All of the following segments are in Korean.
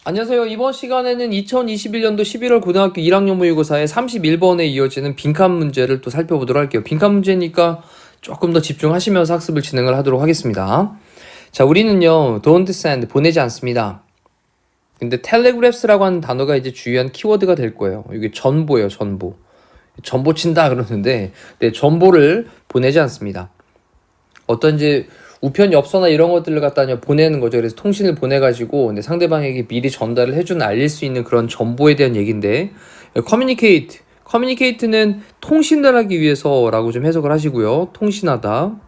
안녕하세요. 이번 시간에는 2021년도 11월 고등학교 1학년 모의고사의 31번에 이어지는 빈칸 문제를 또 살펴보도록 할게요. 빈칸 문제니까 조금 더 집중하시면서 학습을 진행을 하도록 하겠습니다. 자, 우리는요, don't send, 보내지 않습니다. 근데 telegraphs라고 하는 단어가 이제 주요한 키워드가 될 거예요. 이게 전보예요, 전보. 전보 친다 그러는데, 네, 전보를 보내지 않습니다. 어떤 이제 우편 엽서나 이런 것들을 갖다 보내는 거죠. 그래서 통신을 보내가지고 상대방에게 미리 전달을 해주는 알릴 수 있는 그런 정보에 대한 얘기인데, communicate는 통신을 하기 위해서라고 좀 해석을 하시고요. 통신하다.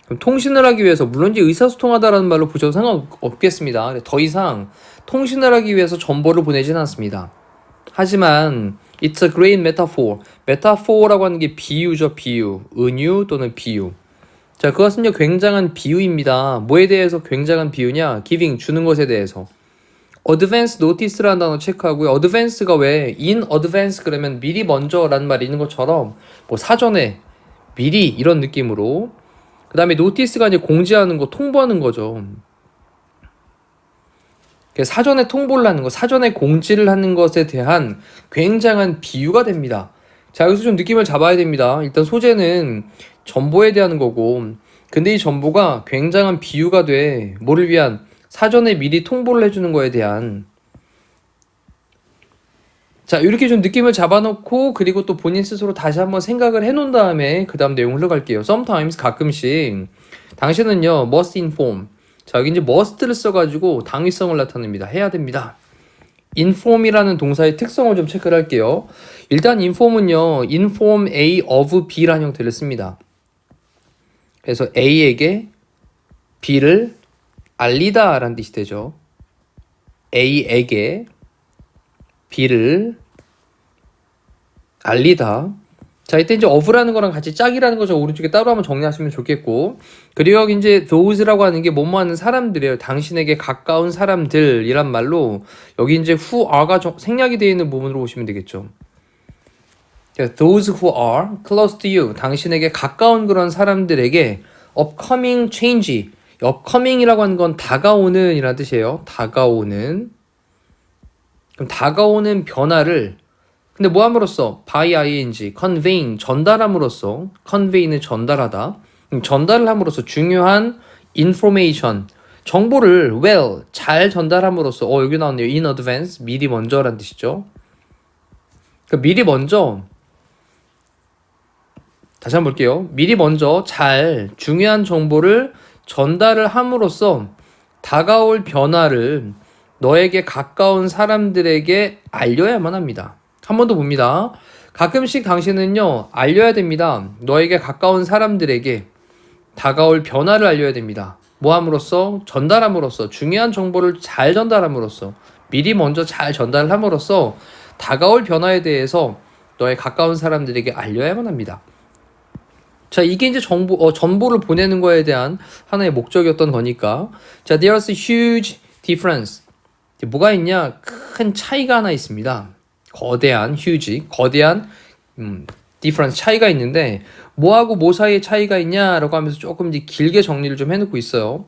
그럼 통신을 하기 위해서, 물론 이제 의사소통하다라는 말로 보셔도 상관없겠습니다. 더 이상 통신을 하기 위해서 정보를 보내지는 않습니다. 하지만 it's a great metaphor. metaphor라고 하는 게 비유죠, 비유. 은유 또는 비유. 자, 그것은요, 굉장한 비유입니다. 뭐에 대해서 굉장한 비유냐? giving, 주는 것에 대해서. advance notice라는 단어 체크하고요. advance가 왜 in advance 그러면 미리 먼저라는 말이 있는 것처럼 뭐 사전에, 미리 이런 느낌으로. 그 다음에 notice가 이제 공지하는 거, 통보하는 거죠. 사전에 통보를 하는 거, 사전에 공지를 하는 것에 대한 굉장한 비유가 됩니다. 자, 여기서 좀 느낌을 잡아야 됩니다. 일단 소재는 전보에 대한 거고, 근데 이 전보가 굉장한 비유가 돼. 뭐를 위한? 사전에 미리 통보를 해주는 거에 대한. 자, 이렇게 좀 느낌을 잡아놓고, 그리고 또 본인 스스로 다시 한번 생각을 해놓은 다음에 그 다음 내용 흘러갈게요. sometimes, 가끔씩 당신은요, must inform. 자, 여기 이제 must를 써가지고 당위성을 나타냅니다. 해야 됩니다. inform이라는 동사의 특성을 좀 체크를 할게요. 일단 inform은요, inform A of B라는 형태를 씁니다. 그래서 A에게 B를 알리다 라는 뜻이 되죠. A에게 B를 알리다. 자, 이때 이제 of라는 거랑 같이 짝이라는 거죠. 오른쪽에 따로 한번 정리하시면 좋겠고. 그리고 여기 이제 those라고 하는 게 뭐뭐 하는 사람들이에요. 당신에게 가까운 사람들이란 말로 여기 이제 who are가 생략이 되어 있는 부분으로 보시면 되겠죠. Those who are close to you. 당신에게 가까운 그런 사람들에게 upcoming change. upcoming이라고 하는 건 다가오는 이라는 뜻이에요. 다가오는. 그럼 다가오는 변화를 근데 뭐 함으로써? by ing, conveying, 전달함으로써. convey는 전달하다. 전달을 함으로써 중요한 information, 정보를 well, 잘 전달함으로써. 여기 나왔네요. in advance, 미리 먼저라는 뜻이죠. 그러니까 미리 먼저, 다시 한번 볼게요. 미리 먼저 잘 중요한 정보를 전달을 함으로써 다가올 변화를 너에게 가까운 사람들에게 알려야만 합니다. 한 번 더 봅니다. 가끔씩 당신은요, 알려야 됩니다. 너에게 가까운 사람들에게 다가올 변화를 알려야 됩니다. 뭐 함으로써? 전달함으로써. 중요한 정보를 잘 전달함으로써. 미리 먼저 잘 전달을 함으로써 다가올 변화에 대해서 너의 가까운 사람들에게 알려야만 합니다. 자, 이게 이제 정보를 보내는 거에 대한 하나의 목적이었던 거니까. 자, there's a huge difference. 뭐가 있냐? 큰 차이가 하나 있습니다. 거대한 difference, 차이가 있는데, 뭐하고 뭐 사이에 차이가 있냐라고 하면서 조금 이제 길게 정리를 좀 해놓고 있어요.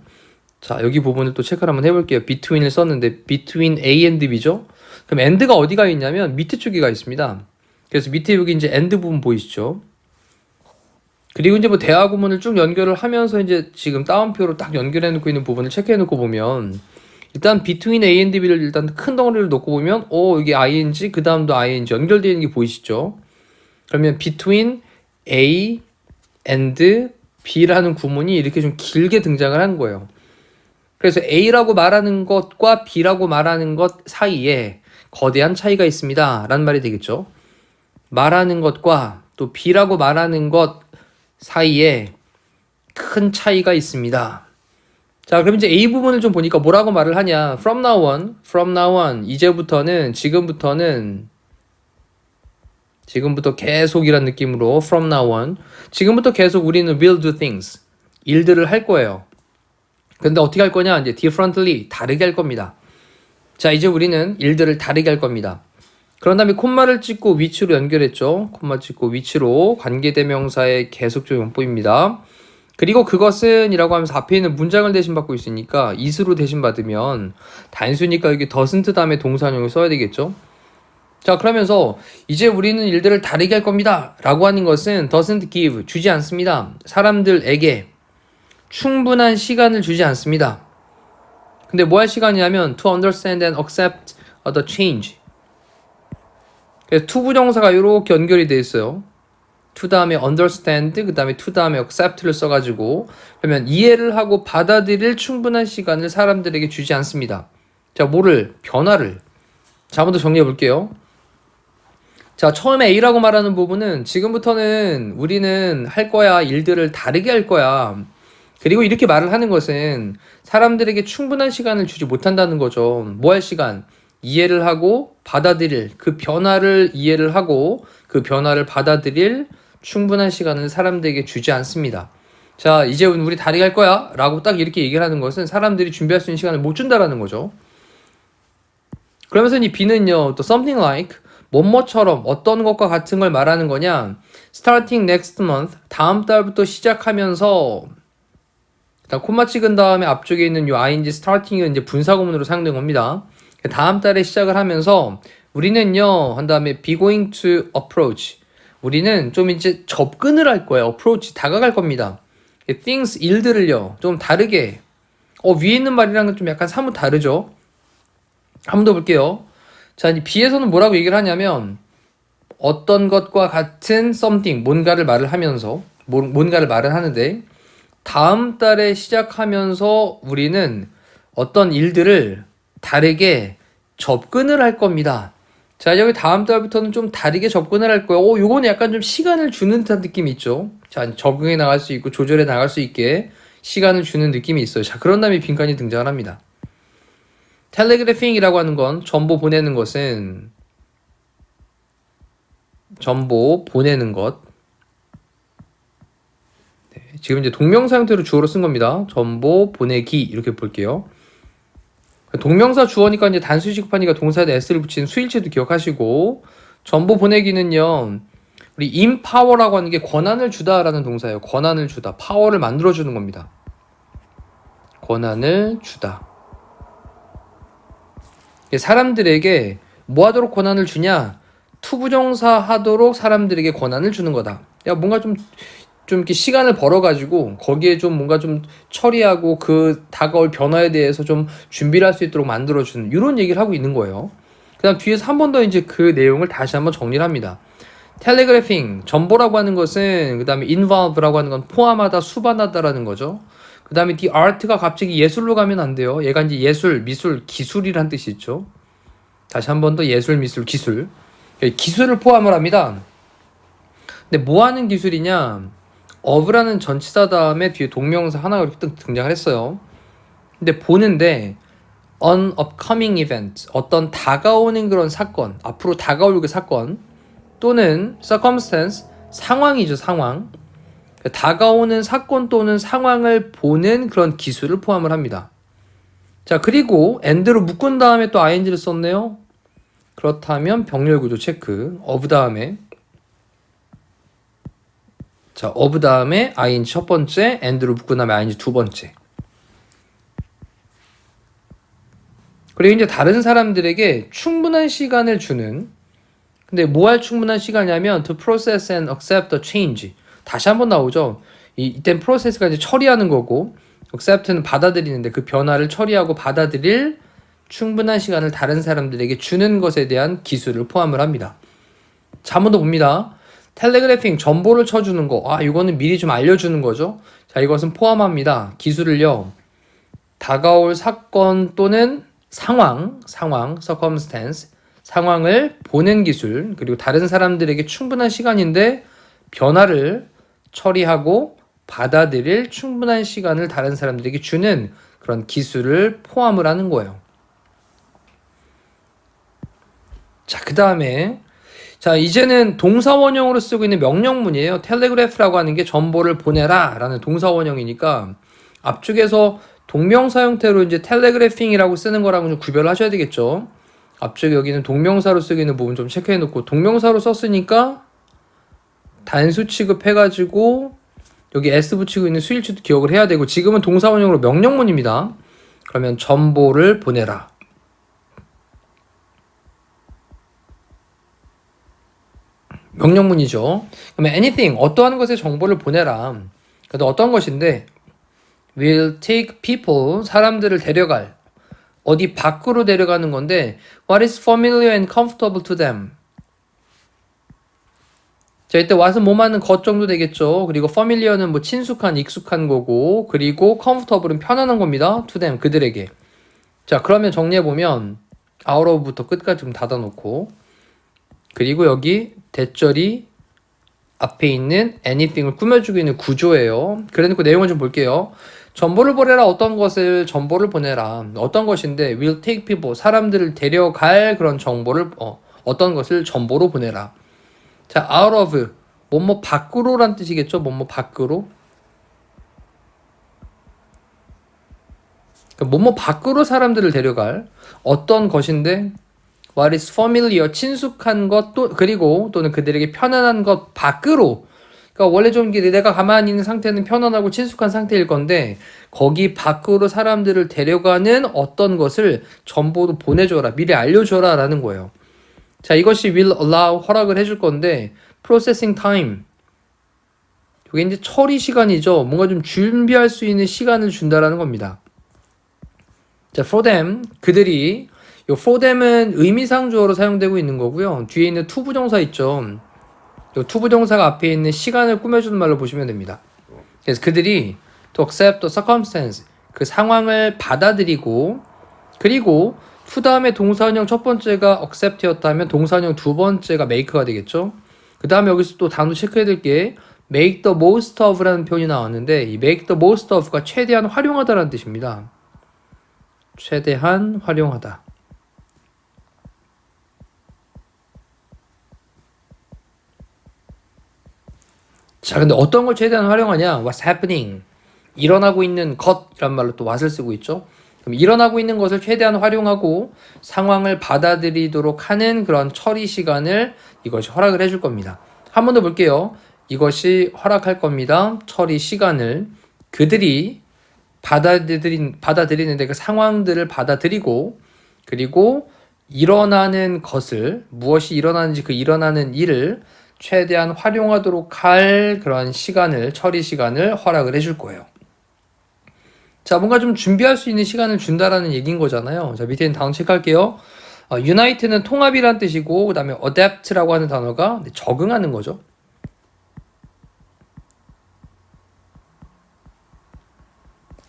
자, 여기 부분을 또 체크를 한번 해볼게요. between을 썼는데, between A and B죠? 그럼 and가 어디가 있냐면, 밑에 쪽에 가 있습니다. 그래서 밑에 여기 이제 and 부분 보이시죠? 그리고 이제 뭐 대화 구문을 쭉 연결을 하면서 이제 지금 따옴표로 딱 연결해 놓고 있는 부분을 체크해 놓고 보면, 일단 between A and B를 일단 큰 덩어리를 놓고 보면 여기 ing 그 다음도 ing 연결되어 있는 게 보이시죠? 그러면 between A and B라는 구문이 이렇게 좀 길게 등장을 한 거예요. 그래서 A라고 말하는 것과 B라고 말하는 것 사이에 거대한 차이가 있습니다 라는 말이 되겠죠. 말하는 것과 또 B라고 말하는 것 사이에 큰 차이가 있습니다. 자, 그럼 이제 A 부분을 좀 보니까 뭐라고 말을 하냐. from now on, 이제부터는, 지금부터 계속이란 느낌으로 from now on, 지금부터 계속 우리는 will do things, 일들을 할 거예요. 근데 어떻게 할 거냐? 이제 differently, 다르게 할 겁니다. 자, 이제 우리는 일들을 다르게 할 겁니다. 그런 다음에 콤마를 찍고 위치로 연결했죠. 콤마 찍고 위치로 관계대명사의 계속적 용법입니다. 그리고 그것은 이라고 하면서 앞에 있는 문장을 대신받고 있으니까 is로 대신받으면 단수니까 여기 doesn't 다음에 동사형을 써야 되겠죠. 자, 그러면서 이제 우리는 일들을 다르게 할 겁니다 라고 하는 것은 doesn't give, 주지 않습니다. 사람들에게 충분한 시간을 주지 않습니다. 근데 뭐 할 시간이냐면 to understand and accept the change. 그래서 to 부정사가 이렇게 연결이 되어 있어요. to 다음에 understand, 그 다음에 to 다음에 accept를 써가지고 그러면 이해를 하고 받아들일 충분한 시간을 사람들에게 주지 않습니다. 자, 뭐를? 변화를. 자, 한번 더 정리해 볼게요. 자, 처음에 A라고 말하는 부분은 지금부터는 우리는 할 거야, 일들을 다르게 할 거야. 그리고 이렇게 말을 하는 것은 사람들에게 충분한 시간을 주지 못한다는 거죠. 뭐 할 시간? 이해를 하고 받아들일, 그 변화를 이해를 하고 그 변화를 받아들일 충분한 시간을 사람들에게 주지 않습니다. 자, 이제 우리 다르게 할 거야 라고 딱 이렇게 얘기를 하는 것은 사람들이 준비할 수 있는 시간을 못 준다라는 거죠. 그러면서 이 B는요, 또 something like 뭐뭐처럼 어떤 것과 같은 걸 말하는 거냐, starting next month, 다음 달부터 시작하면서, 일단 콤마 찍은 다음에 앞쪽에 있는 이 ing starting은 이제 분사구문으로 사용된 겁니다. 다음 달에 시작을 하면서 우리는요, 한 다음에 be going to approach, 우리는 좀 이제 접근을 할 거예요. approach, 다가갈 겁니다. things, 일들을요, 좀 다르게, 위에 있는 말이랑은 좀 약간 사뭇 다르죠. 한 번 더 볼게요. 자, 이 B에서는 뭐라고 얘기를 하냐면 어떤 것과 같은 something, 뭔가를 말을 하면서 뭔가를 말을 하는데 다음 달에 시작하면서 우리는 어떤 일들을 다르게 접근을 할 겁니다. 자, 여기 다음 달부터는 좀 다르게 접근을 할 거예요. 요거는 약간 좀 시간을 주는 듯한 느낌이 있죠. 자, 적응해 나갈 수 있고 조절해 나갈 수 있게 시간을 주는 느낌이 있어요. 자, 그런 다음에 빈칸이 등장을 합니다. 텔레그래핑이라고 하는 건 정보 보내는 것은 정보 보내는 것. 네, 지금 이제 동명사 형태로 주어로 쓴 겁니다. 정보 보내기 이렇게 볼게요. 동명사 주어니까 이제 단수 취급하니까 동사에 s를 붙인 수일체도 기억하시고, 정보 보내기는요, 우리 empower라고 하는 게 권한을 주다라는 동사예요. 권한을 주다, 파워를 만들어주는 겁니다. 권한을 주다. 사람들에게 뭐 하도록 권한을 주냐? 투부정사 하도록 사람들에게 권한을 주는 거다. 야, 뭔가 좀 이렇게 시간을 벌어가지고 거기에 좀 뭔가 좀 처리하고 그 다가올 변화에 대해서 좀 준비를 할 수 있도록 만들어주는 이런 얘기를 하고 있는 거예요. 그 다음 뒤에서 한 번 더 이제 그 내용을 다시 한번 정리를 합니다. 텔레그래핑, 정보라고 하는 것은, 그 다음에 involve라고 하는 건 포함하다, 수반하다라는 거죠. 그 다음에 the art가 갑자기 예술로 가면 안 돼요. 얘가 이제 예술, 미술, 기술이란 뜻이 있죠. 다시 한 번 더 예술, 미술, 기술. 기술을 포함을 합니다. 근데 뭐 하는 기술이냐? of라는 전치사 다음에 뒤에 동명사 하나가 이렇게 등장을 했어요. 근데 보는데 an upcoming event, 어떤 다가오는 그런 사건, 앞으로 다가올 그 사건 또는 circumstance, 상황이죠, 상황. 다가오는 사건 또는 상황을 보는 그런 기술을 포함을 합니다. 자, 그리고 and로 묶은 다음에 또 ing를 썼네요. 그렇다면 병렬 구조 체크. of 다음에, 자, of 다음에 ing 첫 번째, and로 묶은 다음에 ing 두 번째. 그리고 이제 다른 사람들에게 충분한 시간을 주는, 근데 뭐 할 충분한 시간이냐면 to process and accept the change. 다시 한번 나오죠. 이땐 프로세스가 이제 처리하는 거고, accept는 받아들이는데 그 변화를 처리하고 받아들일 충분한 시간을 다른 사람들에게 주는 것에 대한 기술을 포함을 합니다. 자, 한 번 더 봅니다. 텔레그래핑, 정보를 쳐주는 거. 이거는 미리 좀 알려주는 거죠. 자, 이것은 포함합니다. 기술을요, 다가올 사건 또는 상황, circumstance, 상황을 보는 기술, 그리고 다른 사람들에게 충분한 시간인데 변화를 처리하고 받아들일 충분한 시간을 다른 사람들에게 주는 그런 기술을 포함을 하는 거예요. 자, 그 다음에, 자, 이제는 동사원형으로 쓰고 있는 명령문이에요. 텔레그래프라고 하는 게 정보를 보내라 라는 동사원형이니까 앞쪽에서 동명사 형태로 이제 텔레그래핑이라고 쓰는 거랑은 좀 구별을 하셔야 되겠죠. 앞쪽에 여기는 동명사로 쓰기는 부분 좀 체크해 놓고 동명사로 썼으니까 단수 취급해가지고 여기 s 붙이고 있는 수일치도 기억을 해야 되고 지금은 동사원형으로 명령문입니다. 그러면 정보를 보내라. 명령문이죠. 그러면 anything 어떠한 것에 정보를 보내라. 그래도 어떤 것인데 will take people 사람들을 데려갈 어디 밖으로 데려가는 건데 what is familiar and comfortable to them. 자, 이때 와서 뭐하는 것 정도 되겠죠. 그리고 familiar는 뭐 친숙한, 익숙한 거고, 그리고 comfortable은 편안한 겁니다. to them, 그들에게. 자, 그러면 정리해보면 out of부터 끝까지 좀 닫아놓고 그리고 여기 대절이 앞에 있는 anything을 꾸며주고 있는 구조예요. 그래놓고 내용을 좀 볼게요. 정보를 보내라. 어떤 것을 정보를 보내라. 어떤 것인데 will take people 사람들을 데려갈 그런 정보를 어떤 것을 정보로 보내라. 자, out of 뭐뭐 밖으로란 뜻이겠죠. 뭐뭐 밖으로. 뭐뭐 밖으로 사람들을 데려갈 어떤 것인데 what is familiar 친숙한 것 또 그리고 또는 그들에게 편안한 것 밖으로. 그러니까 원래 좀 내가 가만히 있는 상태는 편안하고 친숙한 상태일 건데 거기 밖으로 사람들을 데려가는 어떤 것을 정보로 보내줘라. 미리 알려줘라 라는 거예요. 자, 이것이 will allow 허락을 해줄 건데 processing time 이게 이제 처리 시간이죠. 뭔가 좀 준비할 수 있는 시간을 준다라는 겁니다. 자, for them 그들이 요 for them은 의미상 주어로 사용되고 있는 거고요. 뒤에 있는 to 부정사 있죠. 요 to 부정사가 앞에 있는 시간을 꾸며주는 말로 보시면 됩니다. 그래서 그들이 to accept the circumstance 그 상황을 받아들이고 그리고 to 다음에 동사원형 첫 번째가 accept였다면 동사원형 두 번째가 make가 되겠죠. 그 다음에 여기서 또 단어 체크해야 될 게 make the most of라는 표현이 나왔는데 이 make the most of가 최대한 활용하다라는 뜻입니다. 최대한 활용하다. 자, 근데 어떤 걸 최대한 활용하냐? What's happening? 일어나고 있는 것이란 말로 또 what을 쓰고 있죠. 그럼 일어나고 있는 것을 최대한 활용하고 상황을 받아들이도록 하는 그런 처리 시간을 이것이 허락을 해줄 겁니다. 한 번 더 볼게요. 이것이 허락할 겁니다. 처리 시간을 그들이 받아들이는데 그 상황들을 받아들이고 그리고 일어나는 것을 무엇이 일어나는지 그 일어나는 일을 최대한 활용하도록 할 그런 시간을 처리 시간을 허락을 해줄 거예요. 자, 뭔가 좀 준비할 수 있는 시간을 준다라는 얘기인 거잖아요. 자, 밑에 있는 단어 체크할게요. unite는 통합이란 뜻이고 그 다음에 adapt라고 하는 단어가 적응하는 거죠.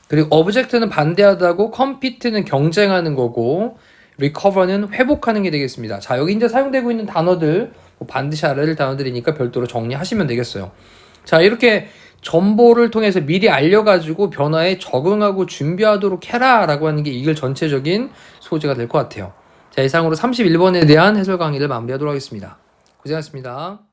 그리고 object는 반대하다고 compete는 경쟁하는 거고 recover는 회복하는 게 되겠습니다. 자, 여기 이제 사용되고 있는 단어들 반드시 알아야 될 단어들이니까 별도로 정리하시면 되겠어요. 자, 이렇게 정보를 통해서 미리 알려가지고 변화에 적응하고 준비하도록 해라 라고 하는 게 이글 전체적인 소재가 될 것 같아요. 자, 이상으로 31번에 대한 해설 강의를 마무리하도록 하겠습니다. 고생하셨습니다.